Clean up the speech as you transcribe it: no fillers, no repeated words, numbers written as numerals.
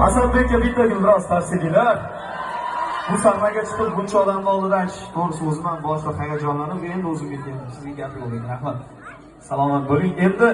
Asadbekka bitta biroz tavsiyalar. Bu sahnaga chiqib buncha odamning oldida aytish to'g'risi o'zim ham boshqa hayajonlanib, endi o'zimga keldim. Sizga gap yo'q edi. Rahmat. Salomat bo'ling. Endi